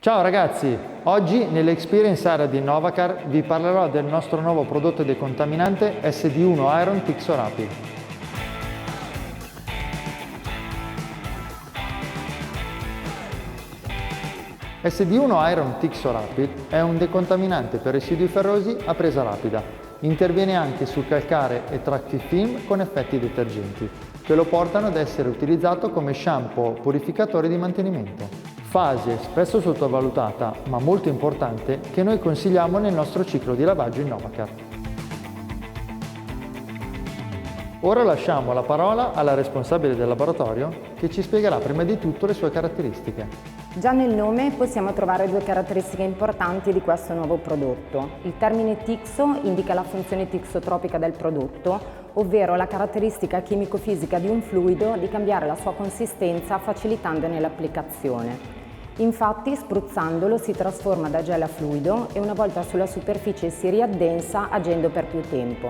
Ciao ragazzi, oggi nell'Experience Area di Novacar vi parlerò del nostro nuovo prodotto decontaminante SD1 Iron Tixorapid. SD1 Iron Tixorapid è un decontaminante per residui ferrosi a presa rapida. Interviene anche sul calcare e track film con effetti detergenti, che lo portano ad essere utilizzato come shampoo purificatore di mantenimento. Fase spesso sottovalutata, ma molto importante, che noi consigliamo nel nostro ciclo di lavaggio in Novacar. Ora lasciamo la parola alla responsabile del laboratorio che ci spiegherà prima di tutto le sue caratteristiche. Già nel nome possiamo trovare due caratteristiche importanti di questo nuovo prodotto. Il termine Tixo indica la funzione tixotropica del prodotto, ovvero la caratteristica chimico-fisica di un fluido di cambiare la sua consistenza facilitandone l'applicazione. Infatti, spruzzandolo si trasforma da gel a fluido e una volta sulla superficie si riaddensa agendo per più tempo.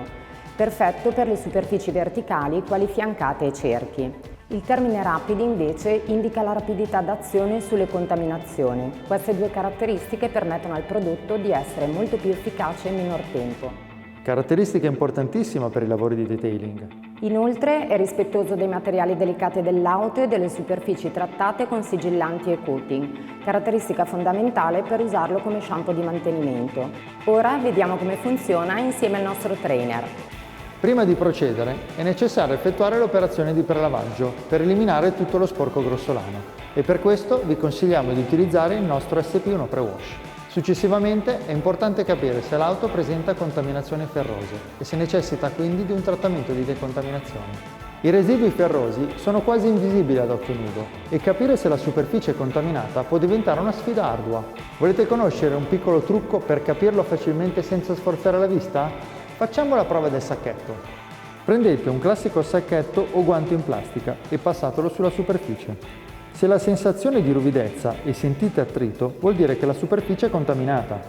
Perfetto per le superfici verticali quali fiancate e cerchi. Il termine rapidi invece indica la rapidità d'azione sulle contaminazioni. Queste due caratteristiche permettono al prodotto di essere molto più efficace in minor tempo. Caratteristica importantissima per i lavori di detailing. Inoltre è rispettoso dei materiali delicati dell'auto e delle superfici trattate con sigillanti e coating, caratteristica fondamentale per usarlo come shampoo di mantenimento. Ora vediamo come funziona insieme al nostro trainer. Prima di procedere è necessario effettuare l'operazione di prelavaggio per eliminare tutto lo sporco grossolano e per questo vi consigliamo di utilizzare il nostro SP1 Pre-Wash. Successivamente è importante capire se l'auto presenta contaminazioni ferrose e se necessita quindi di un trattamento di decontaminazione. I residui ferrosi sono quasi invisibili ad occhio nudo e capire se la superficie è contaminata può diventare una sfida ardua. Volete conoscere un piccolo trucco per capirlo facilmente senza sforzare la vista? Facciamo la prova del sacchetto. Prendete un classico sacchetto o guanto in plastica e passatelo sulla superficie. Se la sensazione è di ruvidezza e sentite attrito, vuol dire che la superficie è contaminata.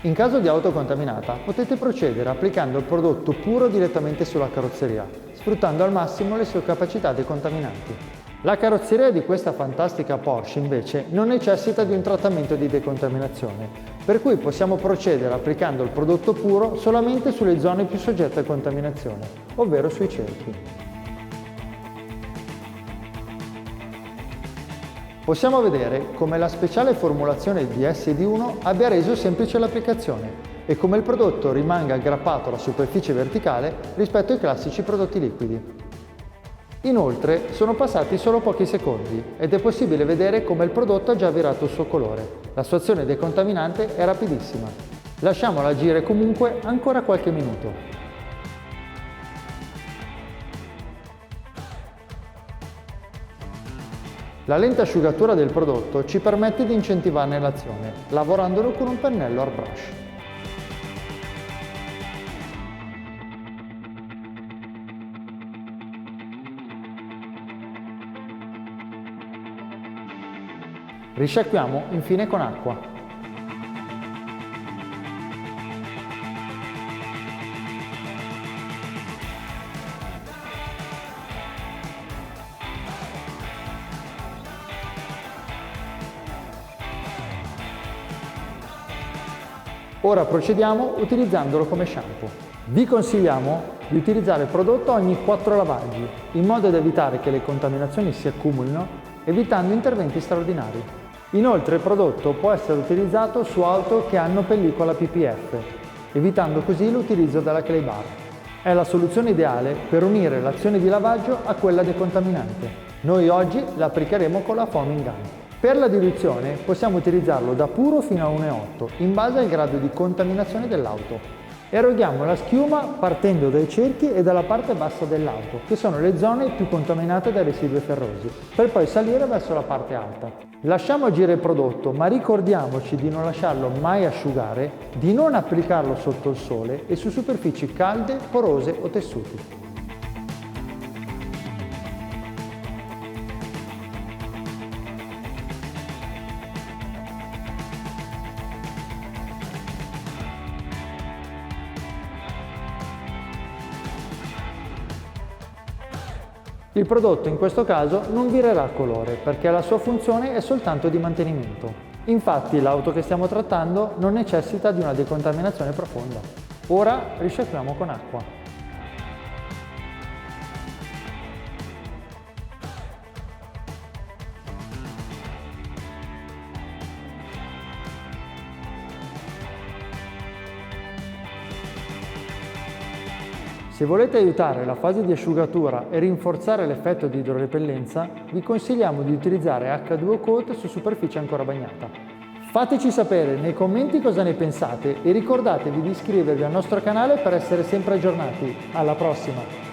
In caso di auto contaminata, potete procedere applicando il prodotto puro direttamente sulla carrozzeria, sfruttando al massimo le sue capacità decontaminanti. La carrozzeria di questa fantastica Porsche, invece, non necessita di un trattamento di decontaminazione, per cui possiamo procedere applicando il prodotto puro solamente sulle zone più soggette a contaminazione, ovvero sui cerchi. Possiamo vedere come la speciale formulazione di SD1 abbia reso semplice l'applicazione e come il prodotto rimanga aggrappato alla superficie verticale rispetto ai classici prodotti liquidi. Inoltre sono passati solo pochi secondi ed è possibile vedere come il prodotto ha già virato il suo colore. La sua azione decontaminante è rapidissima. Lasciamola agire comunque ancora qualche minuto. La lenta asciugatura del prodotto ci permette di incentivarne l'azione, lavorandolo con un pennello airbrush. Risciacquiamo infine con acqua. Ora procediamo utilizzandolo come shampoo. Vi consigliamo di utilizzare il prodotto ogni 4 lavaggi, in modo da evitare che le contaminazioni si accumulino, evitando interventi straordinari. Inoltre il prodotto può essere utilizzato su auto che hanno pellicola PPF, evitando così l'utilizzo della clay bar. È la soluzione ideale per unire l'azione di lavaggio a quella decontaminante. Noi oggi la applicheremo con la foaming gun. Per la diluizione possiamo utilizzarlo da puro fino a 1,8 in base al grado di contaminazione dell'auto. Eroghiamo la schiuma partendo dai cerchi e dalla parte bassa dell'auto, che sono le zone più contaminate dai residui ferrosi, per poi salire verso la parte alta. Lasciamo agire il prodotto, ma ricordiamoci di non lasciarlo mai asciugare, di non applicarlo sotto il sole e su superfici calde, porose o tessuti. Il prodotto in questo caso non virerà colore perché la sua funzione è soltanto di mantenimento. Infatti l'auto che stiamo trattando non necessita di una decontaminazione profonda. Ora risciacquiamo con acqua. Se volete aiutare la fase di asciugatura e rinforzare l'effetto di idrorepellenza, vi consigliamo di utilizzare H2O Coat su superficie ancora bagnata. Fateci sapere nei commenti cosa ne pensate e ricordatevi di iscrivervi al nostro canale per essere sempre aggiornati. Alla prossima!